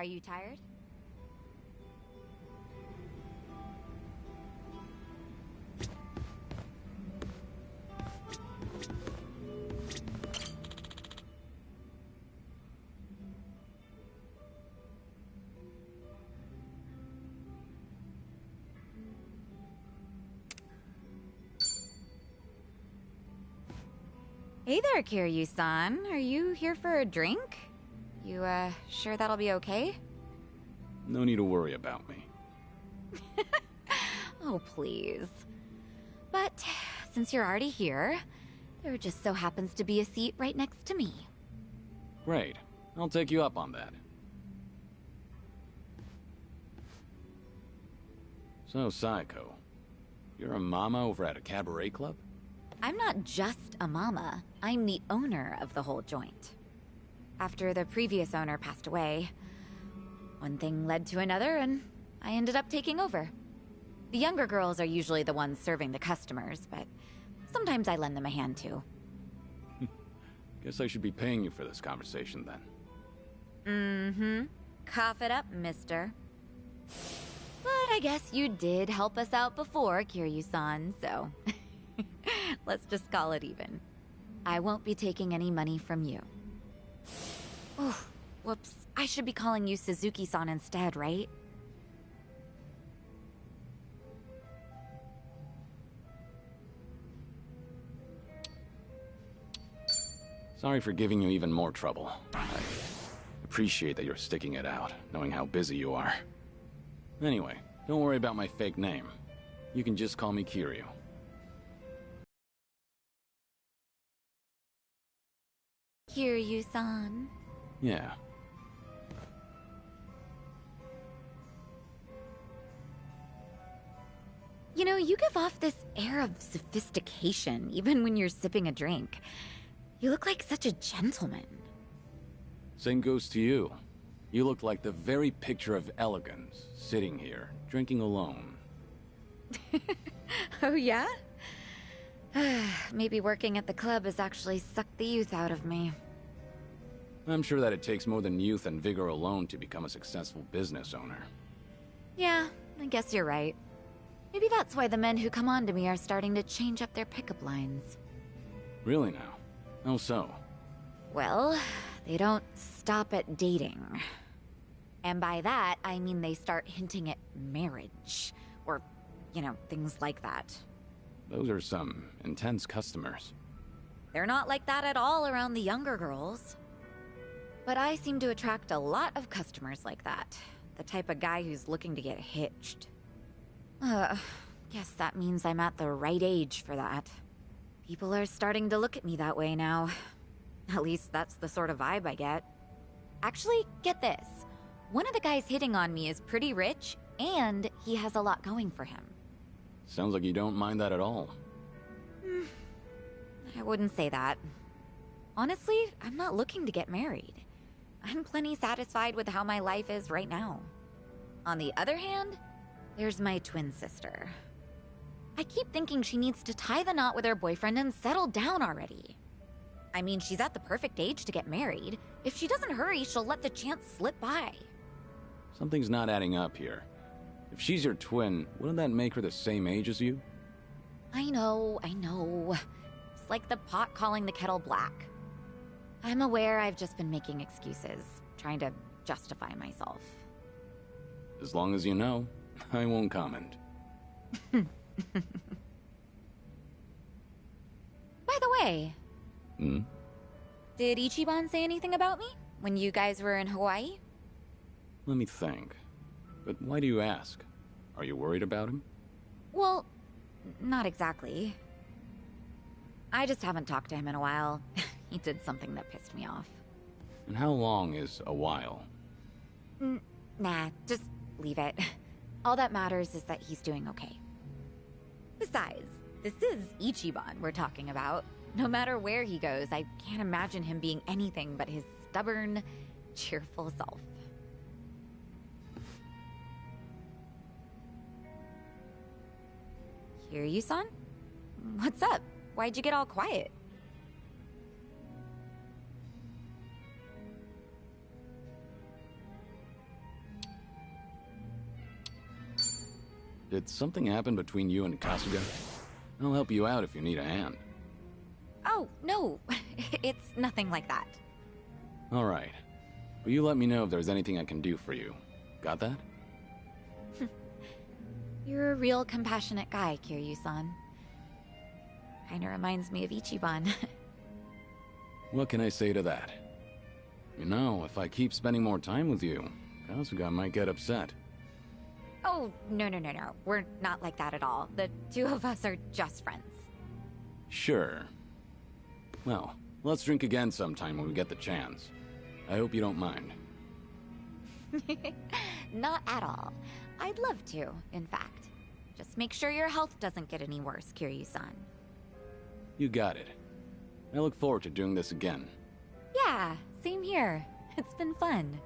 Are you tired? Hey there, Kiryu-san. Are you here for a drink? You, sure that'll be okay? No need to worry about me. Oh, please. But, since you're already here, there just so happens to be a seat right next to me. Great. I'll take you up on that. So, Saeko, you're a mama over at a cabaret club? I'm not just a mama. I'm the owner of the whole joint. After the previous owner passed away, one thing led to another, and I ended up taking over. The younger girls are usually the ones serving the customers, but sometimes I lend them a hand too. Guess I should be paying you for this conversation then. Mm-hmm. Cough it up, mister. But I guess you did help us out before, Kiryu-san, so... let's just call it even. I won't be taking any money from you. Oh, whoops. I should be calling you Suzuki-san instead, right? Sorry for giving you even more trouble. I appreciate that you're sticking it out, knowing how busy you are. Anyway, don't worry about my fake name. You can just call me Kiryu. Kiryu-san. Yeah. You know, you give off this air of sophistication, even when you're sipping a drink. You look like such a gentleman. Same goes to you. You look like the very picture of elegance, sitting here, drinking alone. Oh, yeah? Maybe working at the club has actually sucked the youth out of me. I'm sure that it takes more than youth and vigor alone to become a successful business owner. Yeah, I guess you're right. Maybe that's why the men who come on to me are starting to change up their pickup lines. Really now? How so? Well, they don't stop at dating. And by that, I mean they start hinting at marriage. Or, you know, things like that. Those are some intense customers. They're not like that at all around the younger girls. But I seem to attract a lot of customers like that. The type of guy who's looking to get hitched. Guess that means I'm at the right age for that. People are starting to look at me that way now. At least that's the sort of vibe I get. Actually, get this. One of the guys hitting on me is pretty rich, and he has a lot going for him. Sounds like you don't mind that at all. I wouldn't say that. Honestly, I'm not looking to get married. I'm plenty satisfied with how my life is right now. On the other hand, there's my twin sister. I keep thinking she needs to tie the knot with her boyfriend and settle down already. I mean, she's at the perfect age to get married. If she doesn't hurry, she'll let the chance slip by. Something's not adding up here. If she's your twin, wouldn't that make her the same age as you? I know. It's like the pot calling the kettle black. I'm aware I've just been making excuses, trying to justify myself. As long as you know, I won't comment. By the way... Hmm? Did Ichiban say anything about me when you guys were in Hawaii? Let me think. But why do you ask? Are you worried about him? Well, not exactly. I just haven't talked to him in a while. He did something that pissed me off. And how long is a while? Nah, just leave it. All that matters is that he's doing okay. Besides, this is Ichiban we're talking about. No matter where he goes, I can't imagine him being anything but his stubborn, cheerful self. Kiryu-san? What's up? Why'd you get all quiet? Did something happen between you and Kasuga? I'll help you out if you need a hand. Oh, no. It's nothing like that. Alright. But you let me know if there's anything I can do for you. Got that? You're a real compassionate guy, Kiryu-san. Kinda reminds me of Ichiban. What can I say to that? You know, if I keep spending more time with you, Kasuga might get upset. Oh, no. We're not like that at all. The two of us are just friends. Sure. Well, let's drink again sometime when we get the chance. I hope you don't mind. Not at all. I'd love to, in fact. Just make sure your health doesn't get any worse, Kiryu-san. You got it. I look forward to doing this again. Yeah, same here. It's been fun.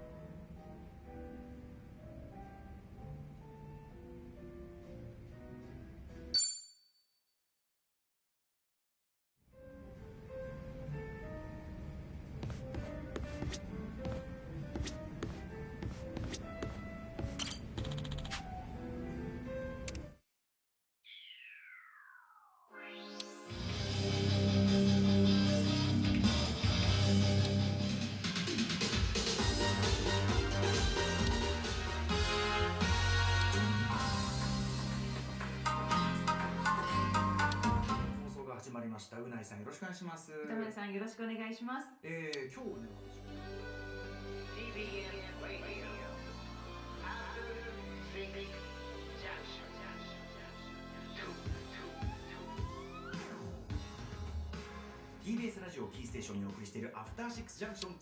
TBS ラジオをキーステーションにお送りしているアフターシックスジャンクション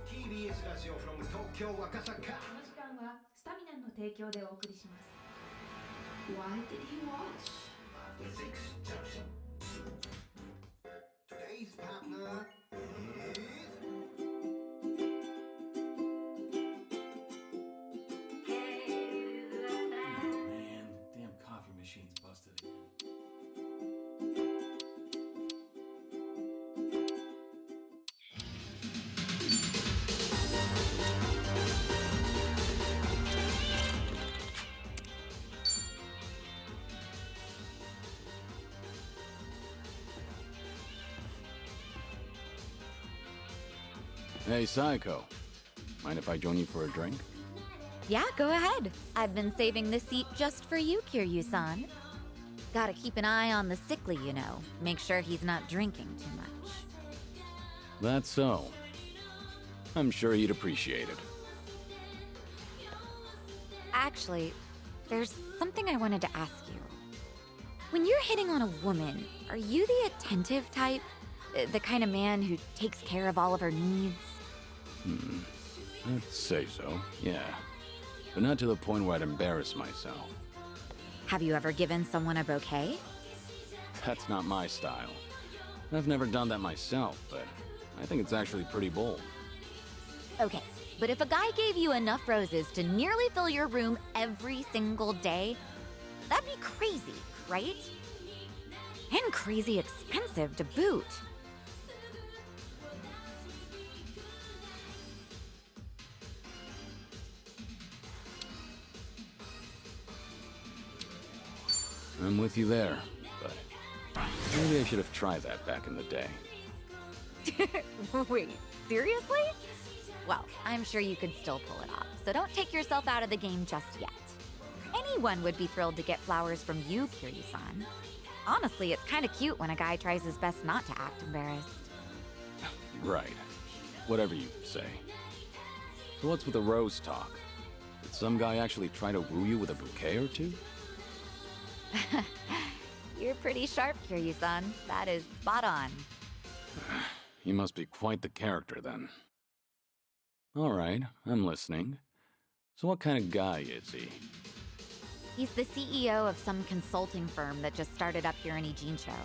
2TBS ラジオ from 東京赤坂。この時間はスタミナの提供でお送りします。Why did he watch? After Six Junction 2. Today's partner is Man, damn coffee machine's busted again. Hey, Saiko. Mind if I join you for a drink? Yeah, go ahead. I've been saving this seat just for you, Kiryu-san. Gotta keep an eye on the sickly, you know. Make sure he's not drinking too much. That's so. I'm sure he'd appreciate it. Actually, there's something I wanted to ask you. When you're hitting on a woman, are you the attentive type? The kind of man who takes care of all of her needs? I'd say so, yeah. But not to the point where I'd embarrass myself. Have you ever given someone a bouquet? That's not my style. I've never done that myself, but I think it's actually pretty bold. Okay, but if a guy gave you enough roses to nearly fill your room every single day, that'd be crazy, right? And crazy expensive to boot. I'm with you there, but maybe I should have tried that back in the day. Wait, seriously? Well, I'm sure you could still pull it off, so don't take yourself out of the game just yet. Anyone would be thrilled to get flowers from you, Kiryu-san. Honestly, it's kind of cute when a guy tries his best not to act embarrassed. Right. Whatever you say. So what's with the rose talk? Did some guy actually try to woo you with a bouquet or two? You're pretty sharp, Kiryu-san. That is spot on. He must be quite the character, then. All right, I'm listening. So what kind of guy is he? He's the CEO of some consulting firm that just started up here in Ijincho.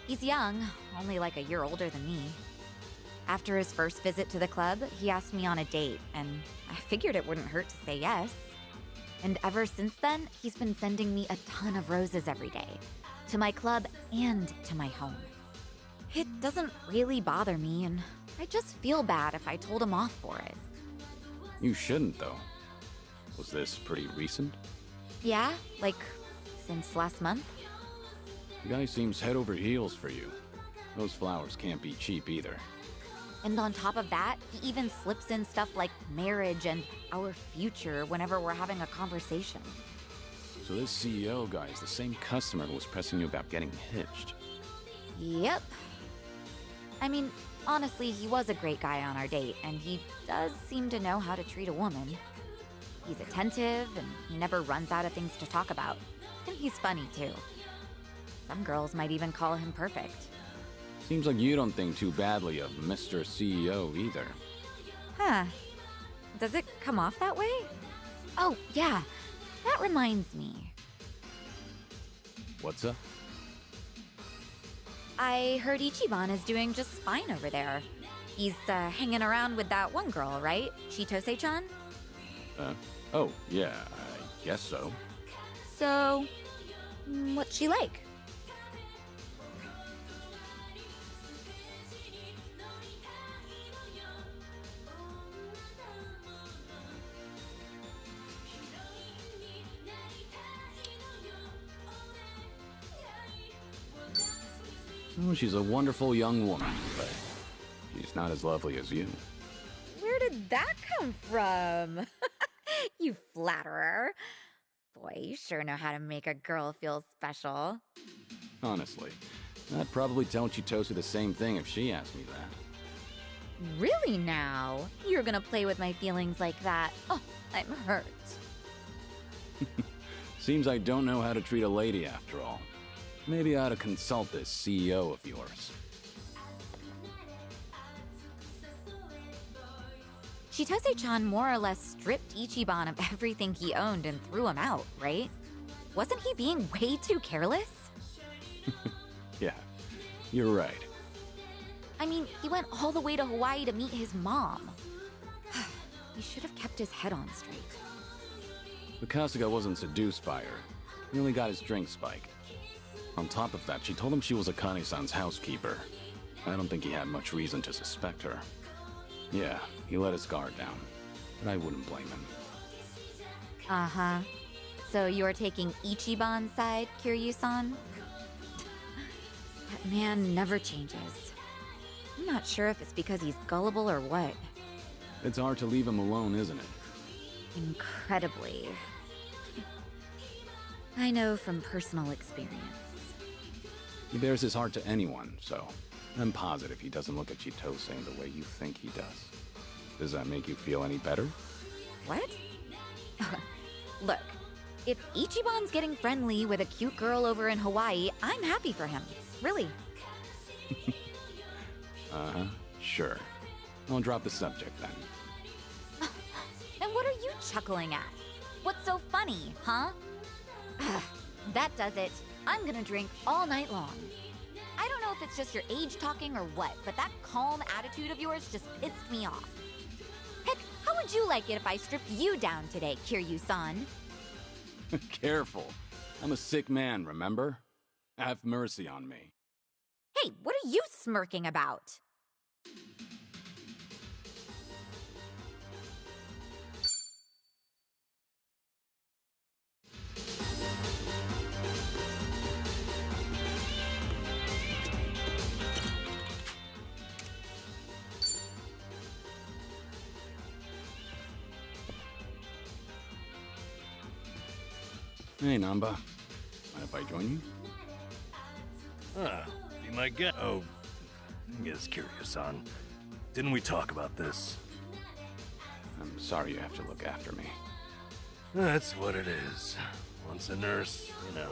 He's young, only like a year older than me. After his first visit to the club, he asked me on a date, and I figured it wouldn't hurt to say yes. And ever since then, he's been sending me a ton of roses every day. To my club and to my home. It doesn't really bother me, and I just feel bad if I told him off for it. You shouldn't, though. Was this pretty recent? Yeah, like since last month. The guy seems head over heels for you. Those flowers can't be cheap either. And on top of that, he even slips in stuff like marriage and our future whenever we're having a conversation. So this CEO guy is the same customer who was pressing you about getting hitched. Yep. I mean, honestly, he was a great guy on our date, and he does seem to know how to treat a woman. He's attentive, and he never runs out of things to talk about. And he's funny, too. Some girls might even call him perfect. Seems like you don't think too badly of Mr. CEO either. Huh. Does it come off that way? Oh, yeah. That reminds me. What's up? I heard Ichiban is doing just fine over there. He's hanging around with that one girl, right? Chitose-chan? Oh, yeah, I guess so. So, what's she like? Oh, she's a wonderful young woman, but she's not as lovely as you. Where did that come from? You flatterer. Boy, you sure know how to make a girl feel special. Honestly, I'd probably tell Chitose the same thing if she asked me that. Really now? You're gonna play with my feelings like that? Oh, I'm hurt. Seems I don't know how to treat a lady after all. Maybe I ought to consult this CEO of yours. Chitose-chan more or less stripped Ichiban of everything he owned and threw him out, right? Wasn't he being way too careless? Yeah, you're right. I mean, he went all the way to Hawaii to meet his mom. He should have kept his head on straight. But Kasuga wasn't seduced by her. He only got his drink spiked. On top of that, she told him she was Akane-san's housekeeper. I don't think he had much reason to suspect her. Yeah, he let his guard down, but I wouldn't blame him. Uh-huh. So you're taking Ichiban's side, Kiryu-san? That man never changes. I'm not sure if it's because he's gullible or what. It's hard to leave him alone, isn't it? Incredibly. I know from personal experience. He bears his heart to anyone, so I'm positive he doesn't look at Chitose in the way you think he does. Does that make you feel any better? What? Look, if Ichiban's getting friendly with a cute girl over in Hawaii, I'm happy for him. Really. Uh-huh, sure. I'll drop the subject then. And what are you chuckling at? What's so funny, huh? That does it. I'm gonna drink all night long. I don't know if it's just your age talking or what, but that calm attitude of yours just pissed me off. Heck, how would you like it if I stripped you down today, Kiryu-san? Careful. I'm a sick man, remember? Have mercy on me. Hey, what are you smirking about? Hey, Namba. Mind if I join you? Be my guest. Oh, yes, Kiryu-san. Didn't we talk about this? I'm sorry you have to look after me. That's what it is. Once a nurse, you know.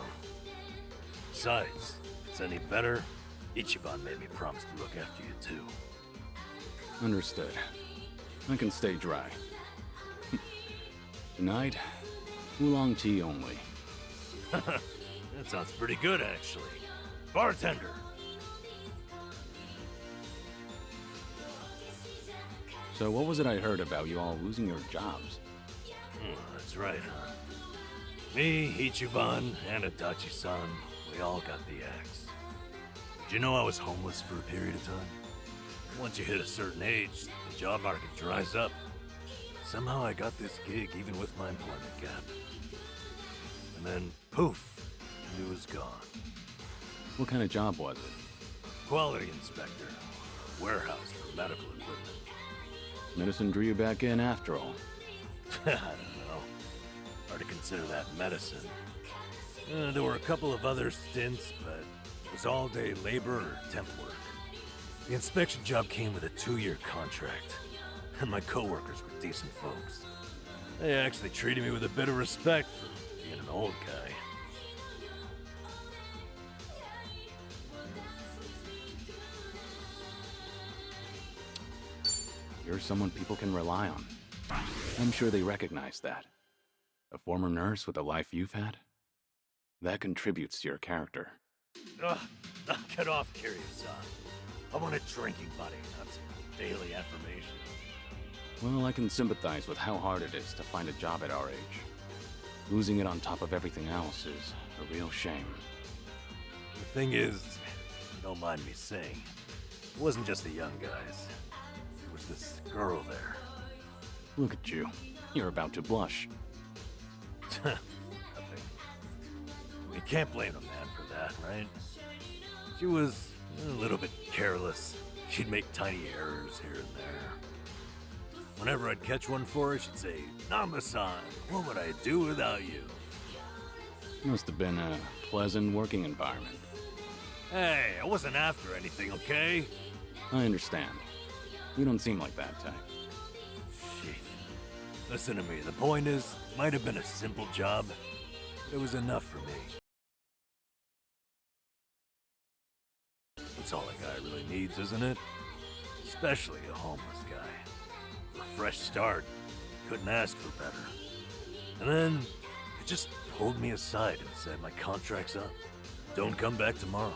Besides, if it's any better, Ichiban made me promise to look after you too. Understood. I can stay dry. Tonight, oolong tea only. That sounds pretty good, actually. Bartender! So what was it I heard about you all losing your jobs? That's right, huh? Me, Ichiban, and Itachi-san, we all got the axe. Did you know I was homeless for a period of time? Once you hit a certain age, the job market dries up. Somehow I got this gig even with my employment gap. And then, poof, he was gone. What kind of job was it? Quality inspector. Warehouse for medical equipment. Medicine drew you back in after all. I don't know. Hard to consider that medicine. There were a couple of other stints, but it was all-day labor or temp work. The inspection job came with a 2-year contract, and my coworkers were decent folks. They actually treated me with a bit of respect for being an old guy. You're someone people can rely on. I'm sure they recognize that. A former nurse with the life you've had? That contributes to your character. Ugh, knock it off, Kiryu-san. I want a drinking buddy, not some daily affirmation. Well, I can sympathize with how hard it is to find a job at our age. Losing it on top of everything else is a real shame. The thing is, if you don't mind me saying, it wasn't just the young guys. It was this girl there. Look at you. You're about to blush. Nothing. You can't blame a man for that, right? She was a little bit careless. She'd make tiny errors here and there. Whenever I'd catch one for her, she'd say, "Namba-san, what would I do without you?" Must have been a pleasant working environment. Hey, I wasn't after anything, okay? I understand. You don't seem like that type. Shit. Listen to me, the point is, it might have been a simple job, but it was enough for me. That's all a guy really needs, isn't it? Especially a homeless guy. For a fresh start, couldn't ask for better. And then, it just pulled me aside and said my contract's up. Don't come back tomorrow.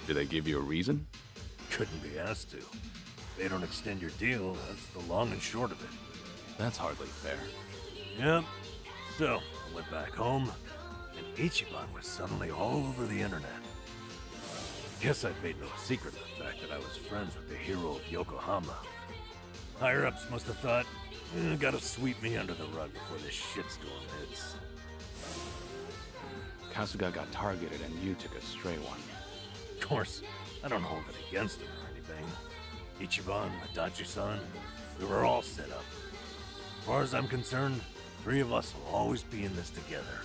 Did they give you a reason? Couldn't be asked to. If they don't extend your deal, that's the long and short of it. That's hardly fair. Yep. So, I went back home, and Ichiban was suddenly all over the internet. Guess I'd made no secret of the fact that I was friends with the hero of Yokohama. Higher-ups must have thought, gotta sweep me under the rug before this shitstorm hits. Kasuga got targeted and you took a stray one. Of course, I don't hold it against him or anything. Ichiban, Adachi-san, we were all set up. As far as I'm concerned, 3 of us will always be in this together.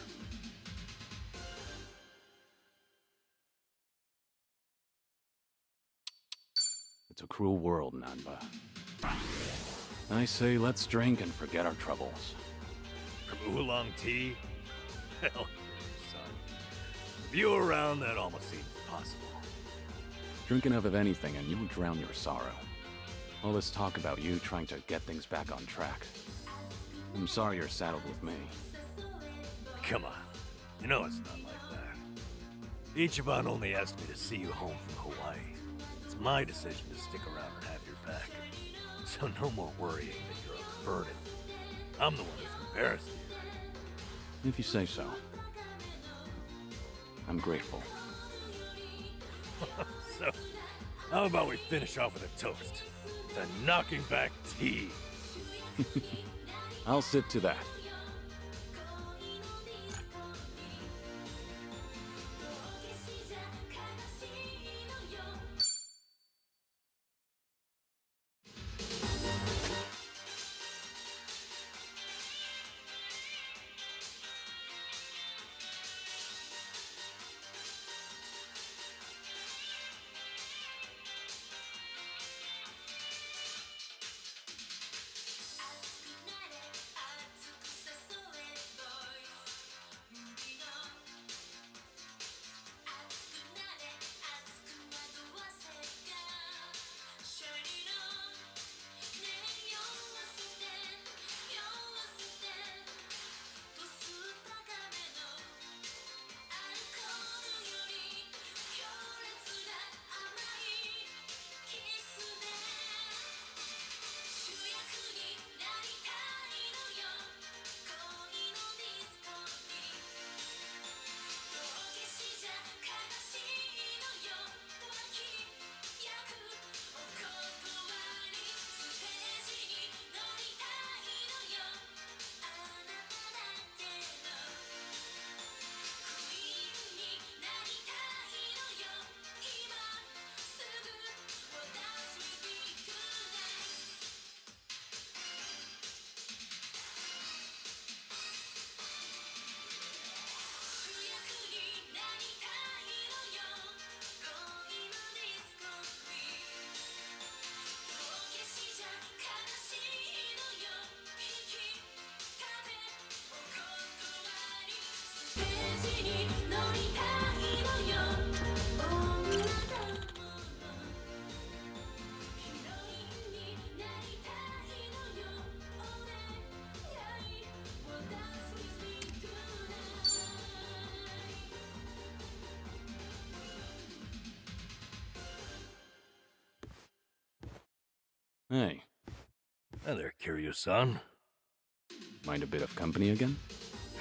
It's a cruel world, Nanba. I say let's drink and forget our troubles. From oolong tea? Hell, son. With you around, that almost seems possible. Drink enough of anything and you'll drown your sorrow. All this talk about you trying to get things back on track. I'm sorry you're saddled with me. Come on. You know it's not like that. Ichiban only asked me to see you home from Hawaii. It's my decision to stick around and have your back. So no more worrying that you're a burden. I'm the one who's embarrassed you. If you say so. I'm grateful. So, how about we finish off with a toast? To knocking back tea. I'll sip to that. Hey, Hi there, Kiryu-san. mind a bit of company again?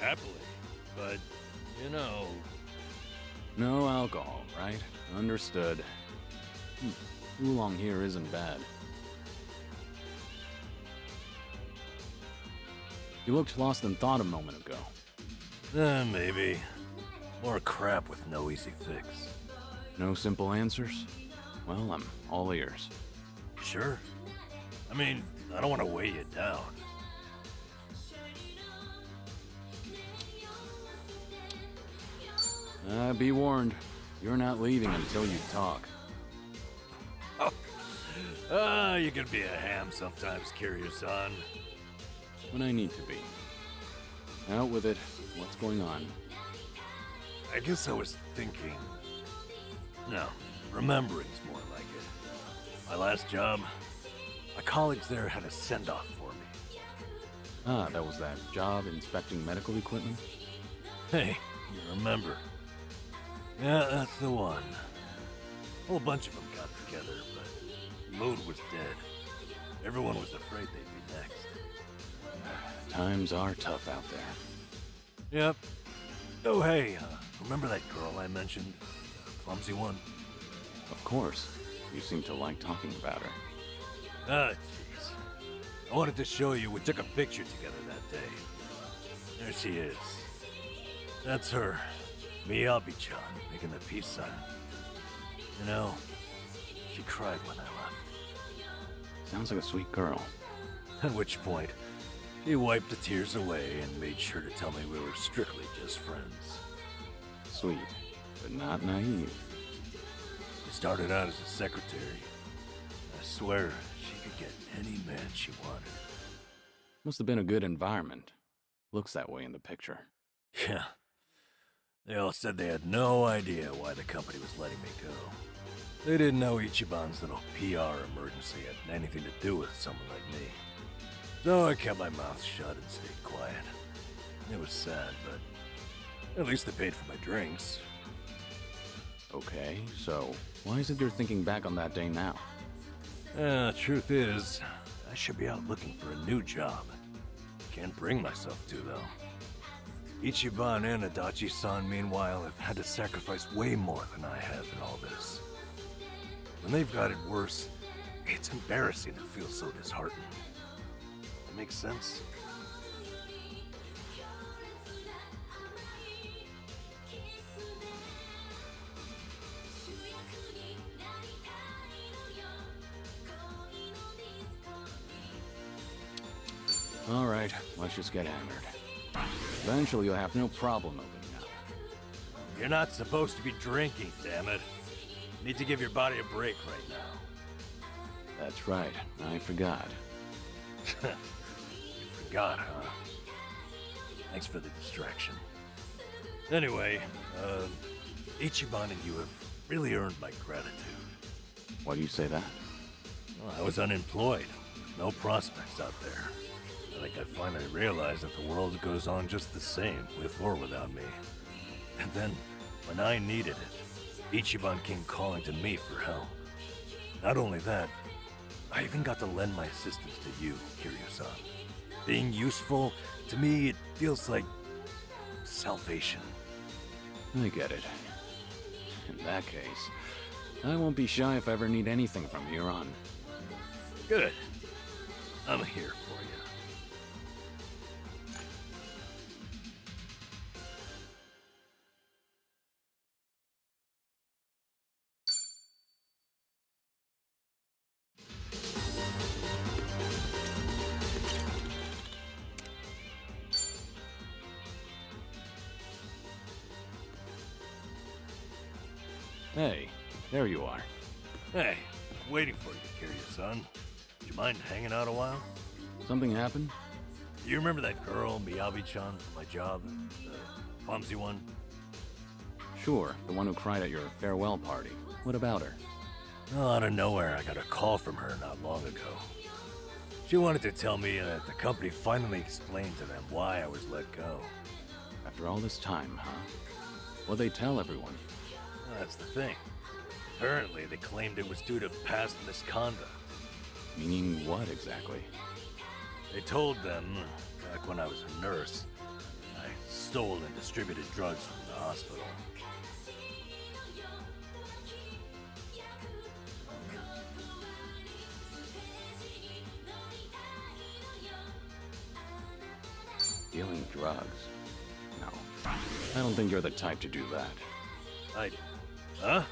Happily. But, you know... No alcohol, right? Understood. Oolong here isn't bad. You looked lost in thought a moment ago. Maybe. More crap with no easy fix. No simple answers? Well, I'm all ears. Sure. I mean, I don't want to weigh you down. Be warned. You're not leaving until you talk. You can be a ham sometimes, Kiryu-san. When I need to be. Out with it. What's going on? I guess I was thinking... No, remembering's more like it. My last job, my colleagues there had a send-off for me. Ah, that was that job inspecting medical equipment? Hey, you remember. Yeah, that's the one. A whole bunch of them got together, but Mood was dead. Everyone was afraid they'd be next. Times are tough out there. Yep. Oh, hey, remember that girl I mentioned? The clumsy one? Of course. You seem to like talking about her. Ah, jeez. I wanted to show you we took a picture together that day. There she is. That's her. Miyabi-chan, making the peace sign. You know, she cried when I left. Sounds like a sweet girl. At which point, she wiped the tears away and made sure to tell me we were strictly just friends. Sweet, but not naive. She started out as a secretary. I swear, she could get any man she wanted. Must have been a good environment. Looks that way in the picture. Yeah. They all said they had no idea why the company was letting me go. They didn't know Ichiban's little PR emergency had anything to do with someone like me. So I kept my mouth shut and stayed quiet. It was sad, but at least they paid for my drinks. Okay, so why is it you're thinking back on that day now? Truth is, I should be out looking for a new job. Can't bring myself to, though. Ichiban and Adachi-san, meanwhile, have had to sacrifice way more than I have in all this. When they've got it worse, it's embarrassing to feel so disheartened. That makes sense? All right, let's just get hammered. Eventually, you'll have no problem opening up. You're not supposed to be drinking, damn it. Need to give your body a break right now. That's right, I forgot. You forgot, huh? Thanks for the distraction. Anyway, Ichiban and you have really earned my gratitude. Why do you say that? Well, I was unemployed. No prospects out there. I think I finally realized that the world goes on just the same, with or without me. And then, when I needed it, Ichiban came calling to me for help. Not only that, I even got to lend my assistance to you, Kiryu-san. Being useful, to me, it feels like salvation. I get it. In that case, I won't be shy if I ever need anything from here on. Good. I'm here for you. Hey, there you are. Hey, waiting for you, Kiryu-san. Do you mind hanging out a while? Something happened? You remember that girl, Miyabi-chan, from my job? The clumsy one? Sure, the one who cried at your farewell party. What about her? Well, out of nowhere, I got a call from her not long ago. She wanted to tell me that the company finally explained to them why I was let go. After all this time, huh? What'd they tell everyone? Well, that's the thing. Apparently, they claimed it was due to past misconduct. Meaning what exactly? They told them, back when I was a nurse, I stole and distributed drugs from the hospital. Dealing drugs? No. I don't think you're the type to do that. Huh?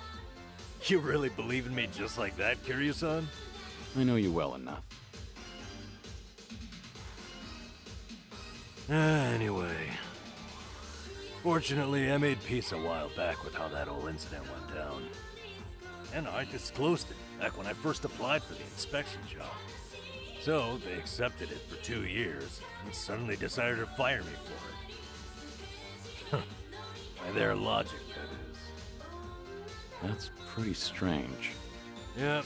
You really believe in me just like that, Kiryu-san? I know you well enough. Anyway. Fortunately, I made peace a while back with how that whole incident went down. And I disclosed it back when I first applied for the inspection job. So, they accepted it for 2 years, and suddenly decided to fire me for it. By their logic, that is. That's pretty strange. Yep.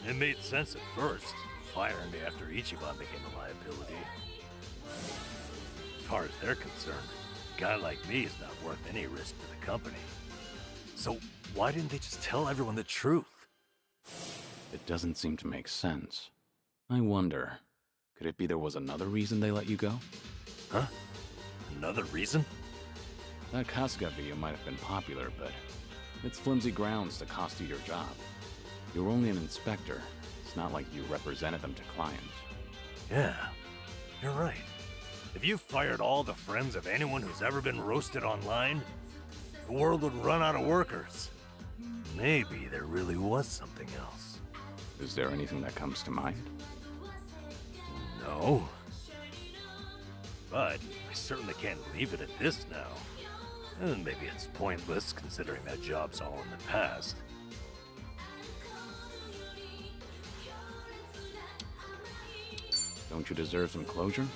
It made sense at first, firing me after Ichiban became a liability. As far as they're concerned, a guy like me is not worth any risk to the company. So, why didn't they just tell everyone the truth? It doesn't seem to make sense. I wonder, could it be there was another reason they let you go? Huh? Another reason? That Kasuga video might have been popular, but it's flimsy grounds to cost you your job. You're only an inspector. It's not like you represented them to clients. Yeah, you're right. If you fired all the friends of anyone who's ever been roasted online, the world would run out of workers. Maybe there really was something else. Is there anything that comes to mind? No. But I certainly can't leave it at this now. And maybe it's pointless, considering that job's all in the past. Don't you deserve some closure?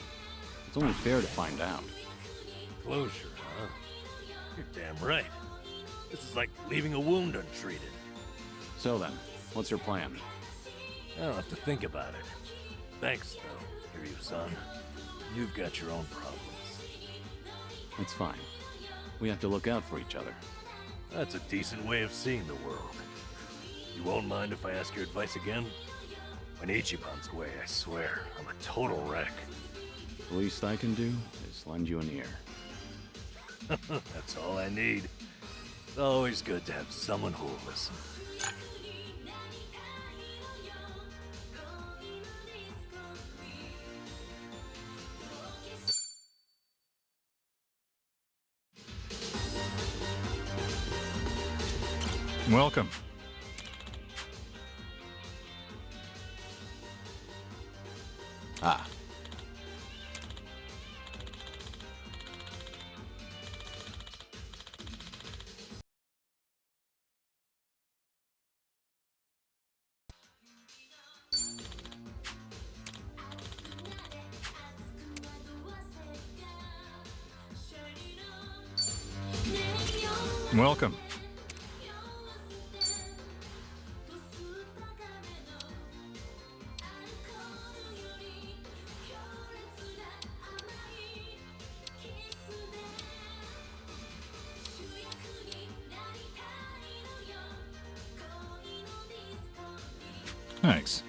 It's only fair to find out. Closure, huh? You're damn right. This is like leaving a wound untreated. So then, what's your plan? I'll have to think about it. Thanks, though, Kiryu-san. You've got your own problems. It's fine. We have to look out for each other. That's a decent way of seeing the world. You won't mind if I ask your advice again? When Ichiban's away, I swear, I'm a total wreck. The least I can do is lend you an ear. That's all I need. It's always good to have someone who'll listen. Welcome. Ah. Welcome. Thanks.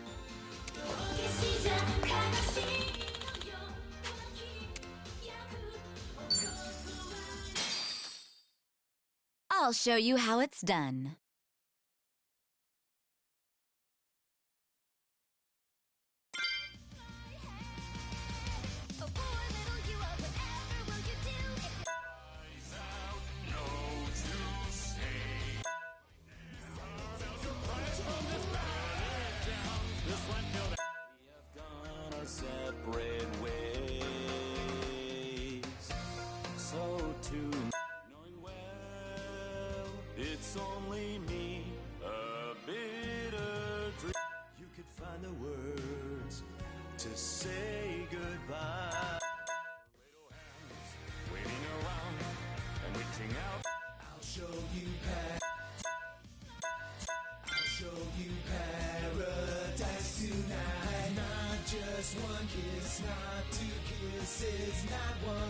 I'll show you how it's done. Separate ways. So too knowing well, it's only me, a bitter dream. You could find the words to say goodbye. Waiting around and reaching out. I'll show you I'll show you paradise tonight. Not just one kiss, not two kisses, not 100.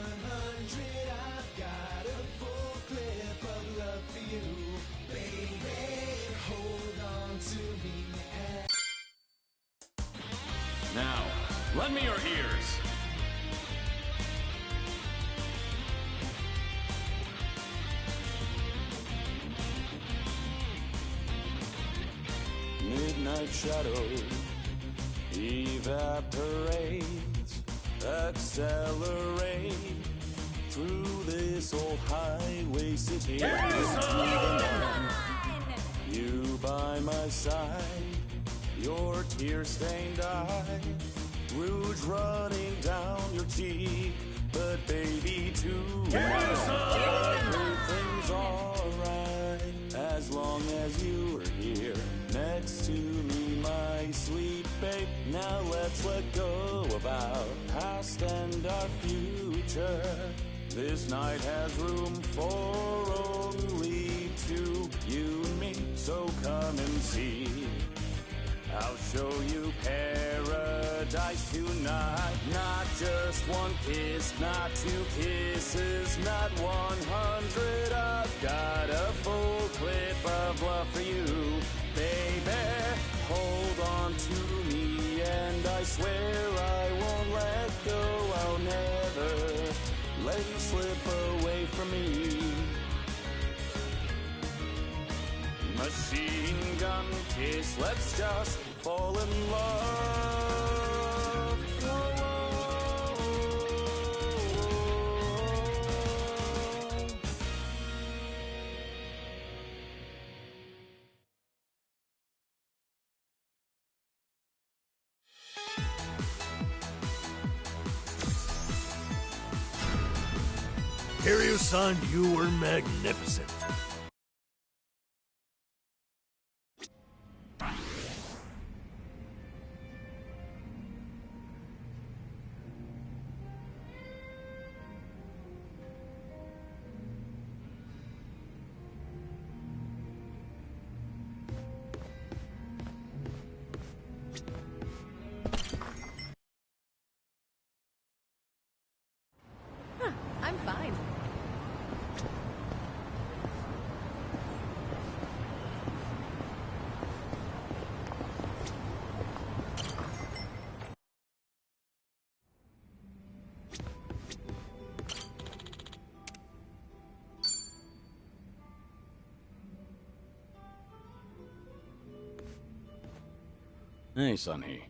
I've got a full clip of love for you, baby. Hold on to me and Now, lend me your ears. Midnight shadow evaporates, accelerate through this old highway city into the night. You by my side, your tear-stained eye, rouge running down your cheek, but baby tonight everything's alright as long as you are here next to me, my sweet babe. Now let's let go of our past and our future. This night has room for only two, you and me, so come and see. I'll show you paradise tonight. Not just one kiss, not two kisses, not 100. I've got a full clip of love for you, baby. Hold on to me and I swear I won't let go. I'll never let you slip away from me. Machine gun kiss, let's just fall in love. Kiryu-san, you were magnificent. I'm fine. Hey, Sunhee.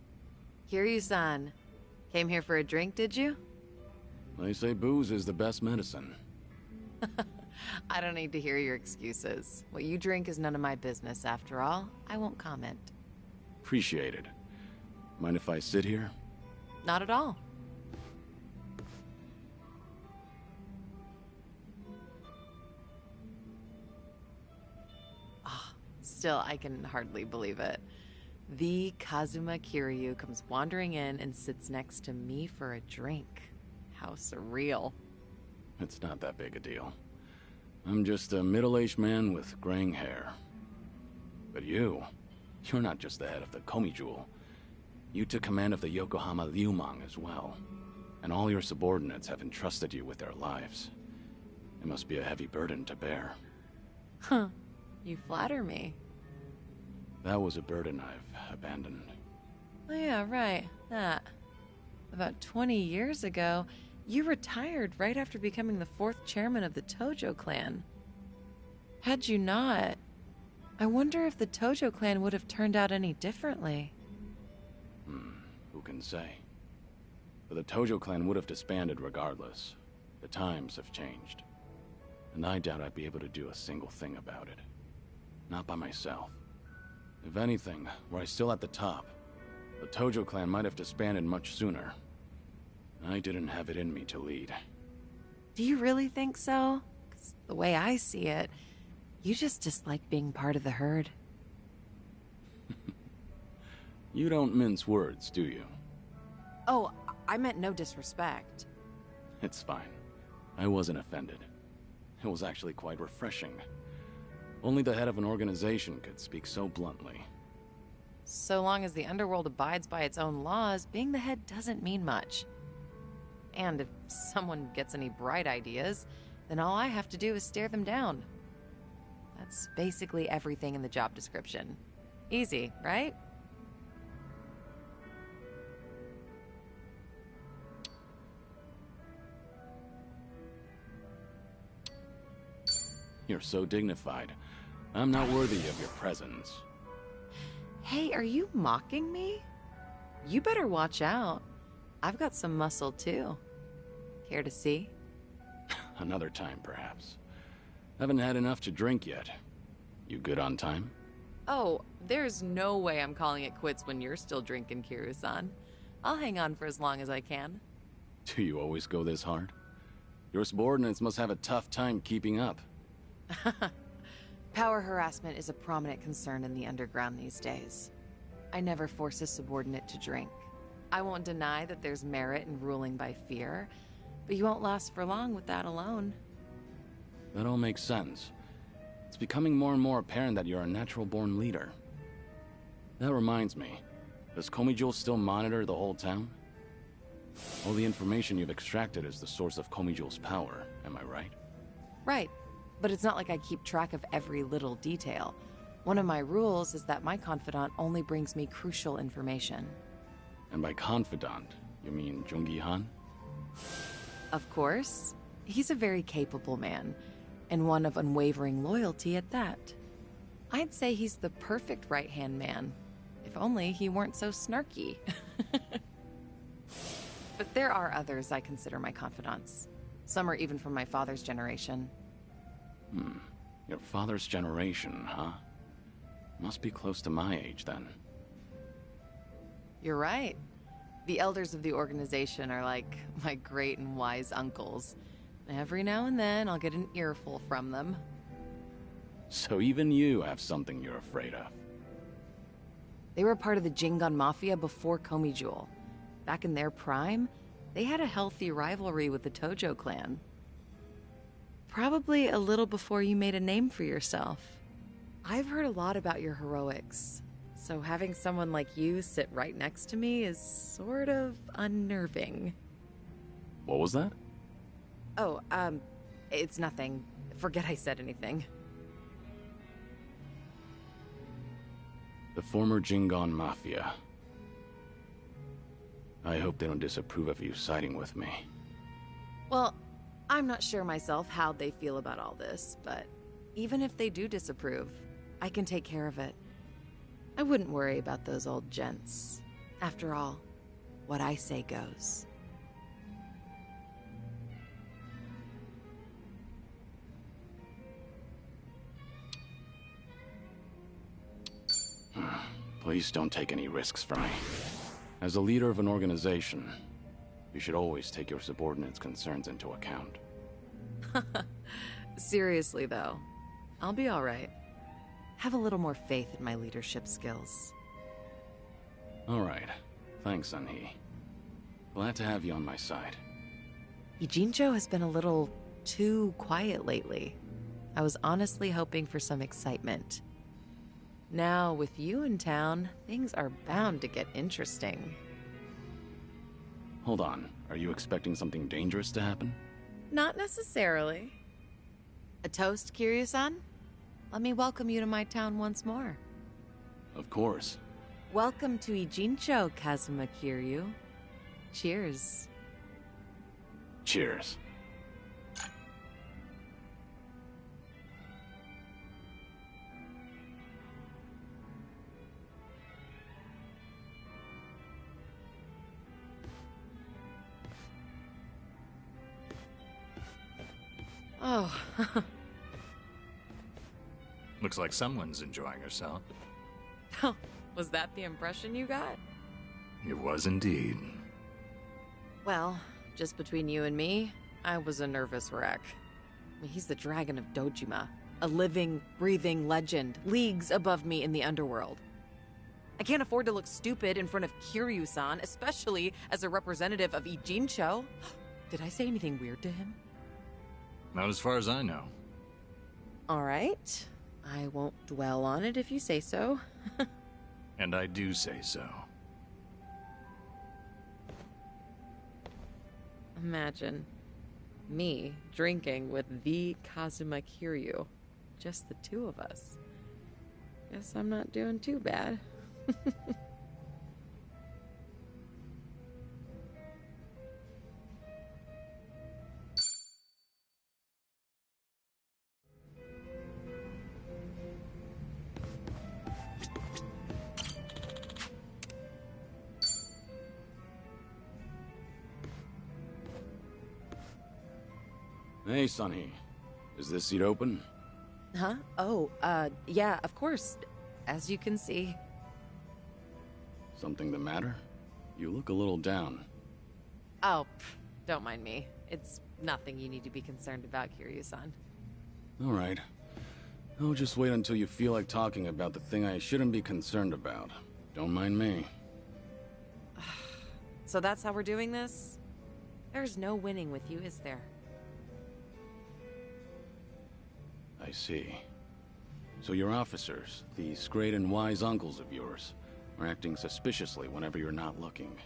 Kiryu-san. Came here for a drink, did you? They say booze is the best medicine. I don't need to hear your excuses. What you drink is none of my business, after all. I won't comment. Appreciate it. Mind if I sit here? Not at all. Still, I can hardly believe it. The Kazuma Kiryu comes wandering in and sits next to me for a drink. How surreal. It's not that big a deal. I'm just a middle-aged man with graying hair. But you're not just the head of the Komi Jewel. You took command of the Yokohama Liumang as well. And all your subordinates have entrusted you with their lives. It must be a heavy burden to bear. Huh. You flatter me. That was a burden I've abandoned. Oh yeah, right. That. About 20 years ago, you retired right after becoming the 4th chairman of the Tojo clan. Had you not, I wonder if the Tojo clan would have turned out any differently. Who can say? But the Tojo clan would have disbanded regardless. The times have changed. And I doubt I'd be able to do a single thing about it. Not by myself. If anything, were I still at the top, the Tojo clan might have disbanded much sooner. I didn't have it in me to lead. Do you really think so? 'Cause the way I see it, you just dislike being part of the herd. You don't mince words, do you? Oh, I meant no disrespect. It's fine. I wasn't offended. It was actually quite refreshing. Only the head of an organization could speak so bluntly. So long as the underworld abides by its own laws, being the head doesn't mean much. And if someone gets any bright ideas, then all I have to do is stare them down. That's basically everything in the job description. Easy, right? You're so dignified. I'm not worthy of your presence. Hey, are you mocking me? You better watch out. I've got some muscle too. Care to see? Another time, perhaps. Haven't had enough to drink yet. You good on time? Oh, there's no way I'm calling it quits when you're still drinking, Kiryu-san. I'll hang on for as long as I can. Do you always go this hard? Your subordinates must have a tough time keeping up. Power harassment is a prominent concern in the underground these days. I never force a subordinate to drink. I won't deny that there's merit in ruling by fear, but you won't last for long with that alone. That all makes sense. It's becoming more and more apparent that you're a natural-born leader. That reminds me, does Komijul still monitor the whole town? All the information you've extracted is the source of Komijul's power, am I right? Right, but it's not like I keep track of every little detail. One of my rules is that my confidant only brings me crucial information. And by confidant, you mean Jungi-han? Of course. He's a very capable man, and one of unwavering loyalty at that. I'd say he's the perfect right-hand man, if only he weren't so snarky. But there are others I consider my confidants. Some are even from my father's generation. Your father's generation, huh? Must be close to my age, then. You're right. The elders of the organization are like my great and wise uncles. Every now and then, I'll get an earful from them. So even you have something you're afraid of. They were part of the Jingon Mafia before Komijul. Back in their prime, they had a healthy rivalry with the Tojo clan. Probably a little before you made a name for yourself. I've heard a lot about your heroics, so having someone like you sit right next to me is sort of unnerving. What was that? Oh, it's nothing. Forget I said anything. The former Jingon Mafia. I hope they don't disapprove of you siding with me. Well, I'm not sure myself how they feel about all this, but even if they do disapprove, I can take care of it. I wouldn't worry about those old gents. After all, what I say goes. Please don't take any risks for me. As a leader of an organization, you should always take your subordinates' concerns into account. Seriously, though, I'll be all right. Have a little more faith in my leadership skills. All right. Thanks, Sunhee. Glad to have you on my side. Ijincho has been a little too quiet lately. I was honestly hoping for some excitement. Now, with you in town, things are bound to get interesting. Hold on. Are you expecting something dangerous to happen? Not necessarily. A toast, Kiryu-san? Let me welcome you to my town once more. Of course. Welcome to Ijincho, Kazuma Kiryu. Cheers. Cheers. Oh, Looks like someone's enjoying herself. was that the impression you got? It was indeed. Well, just between you and me, I was a nervous wreck. I mean, he's the dragon of Dojima, a living, breathing legend, leagues above me in the underworld. I can't afford to look stupid in front of Kiryu-san, especially as a representative of Ijincho. Did I say anything weird to him? Not as far as I know. All right. I won't dwell on it if you say so. And I do say so. Imagine me drinking with the Kazuma Kiryu. Just the two of us. Guess I'm not doing too bad. Hey, Sunny. Is this seat open? Huh? Oh, yeah, of course. As you can see. Something the matter? You look a little down. Oh, don't mind me. It's nothing you need to be concerned about, Kiryu-san. All right. I'll just wait until you feel like talking about the thing I shouldn't be concerned about. Don't mind me. So that's how we're doing this? There's no winning with you, is there? I see. So your officers, these great and wise uncles of yours, are acting suspiciously whenever you're not looking.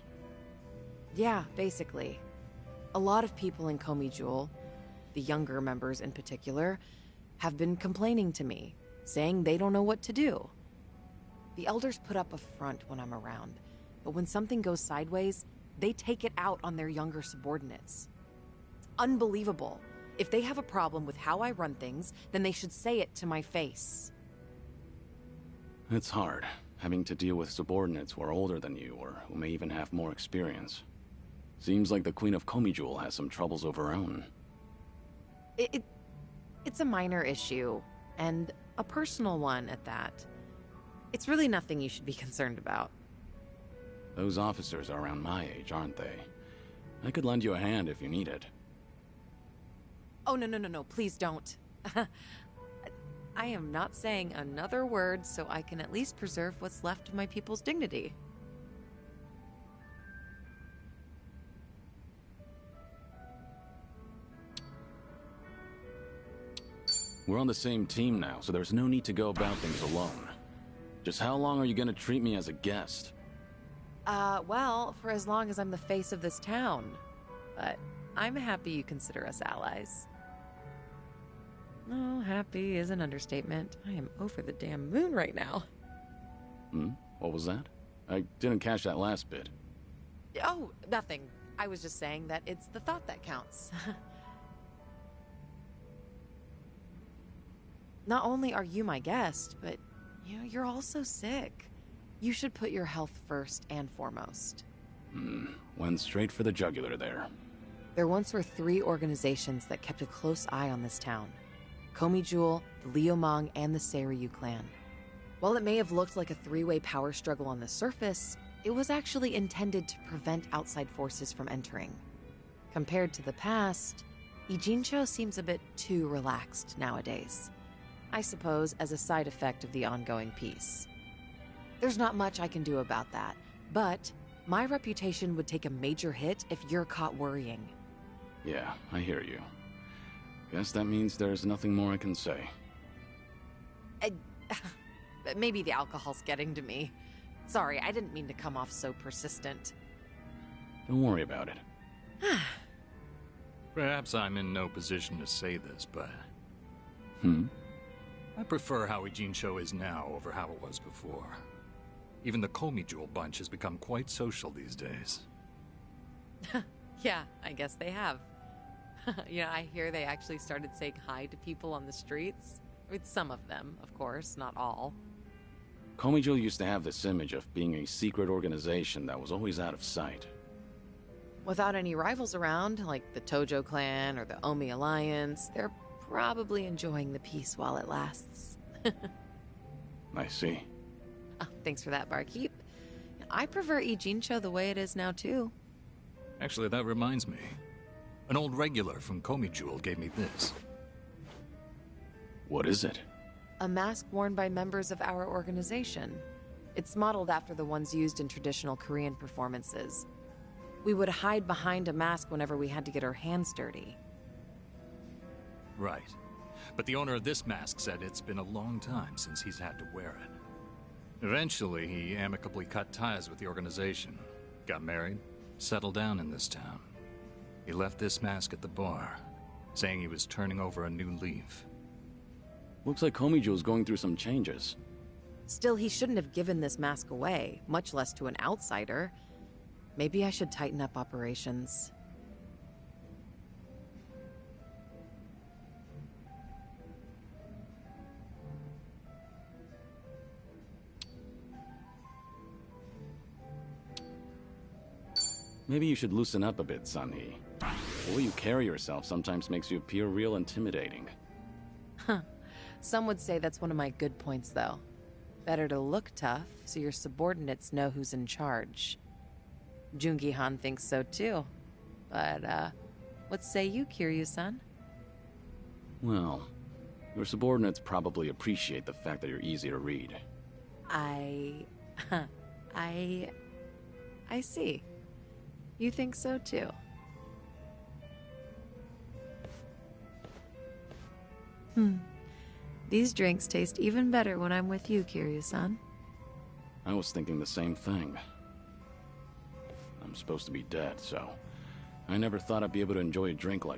Yeah, basically. A lot of people in Komi Jewel, the younger members in particular, have been complaining to me, saying they don't know what to do. The elders put up a front when I'm around, but when something goes sideways, they take it out on their younger subordinates. It's unbelievable. If they have a problem with how I run things, then they should say it to my face. It's hard, having to deal with subordinates who are older than you, or who may even have more experience. Seems like the Queen of Komi Jewel has some troubles of her own. It's a minor issue, and a personal one at that. It's really nothing you should be concerned about. Those officers are around my age, aren't they? I could lend you a hand if you need it. Oh, no, please don't. I am not saying another word so I can at least preserve what's left of my people's dignity. We're on the same team now, so there's no need to go about things alone. Just how long are you gonna treat me as a guest? Well, for as long as I'm the face of this town. But I'm happy you consider us allies. Oh, happy is an understatement. I am over the damn moon right now. What was that? I didn't catch that last bit. Oh, nothing. I was just saying that it's the thought that counts. Not only are you my guest, but, you're also sick. You should put your health first and foremost. Went straight for the jugular there. There once were 3 organizations that kept a close eye on this town. Komi Jewel, the Liumang, and the Seiryu clan. While it may have looked like a 3-way power struggle on the surface, it was actually intended to prevent outside forces from entering. Compared to the past, Ijincho seems a bit too relaxed nowadays. I suppose as a side effect of the ongoing peace. There's not much I can do about that, but my reputation would take a major hit if you're caught worrying. Yeah, I hear you. Guess that means there's nothing more I can say. Maybe the alcohol's getting to me. Sorry, I didn't mean to come off so persistent. Don't worry about it. Perhaps I'm in no position to say this, but I prefer how Ijincho is now over how it was before. Even the Komi Jewel bunch has become quite social these days. Yeah, I guess they have. I hear they actually started saying hi to people on the streets. I mean, some of them, of course, not all. Komi Jewel used to have this image of being a secret organization that was always out of sight. Without any rivals around, like the Tojo clan or the Omi Alliance, they're probably enjoying the peace while it lasts. I see. Oh, thanks for that, barkeep. I prefer Ijincho the way it is now, too. Actually, that reminds me. An old regular from Komi Jewel gave me this. What is it? A mask worn by members of our organization. It's modeled after the ones used in traditional Korean performances. We would hide behind a mask whenever we had to get our hands dirty. Right. But the owner of this mask said it's been a long time since he's had to wear it. Eventually, he amicably cut ties with the organization, got married, settled down in this town. He left this mask at the bar, saying he was turning over a new leaf. Looks like Komi Jewel's going through some changes. Still, he shouldn't have given this mask away, much less to an outsider. Maybe I should tighten up operations. Maybe you should loosen up a bit, Sunhee. The way you carry yourself sometimes makes you appear real intimidating. Some would say that's one of my good points, though. Better to look tough, so your subordinates know who's in charge. Jungi-han thinks so too. But, what say you, Kiryu-san? Well, your subordinates probably appreciate the fact that you're easy to read. I see. You think so too. These drinks taste even better when I'm with you, Kiryu-san. I was thinking the same thing. I'm supposed to be dead, so I never thought I'd be able to enjoy a drink like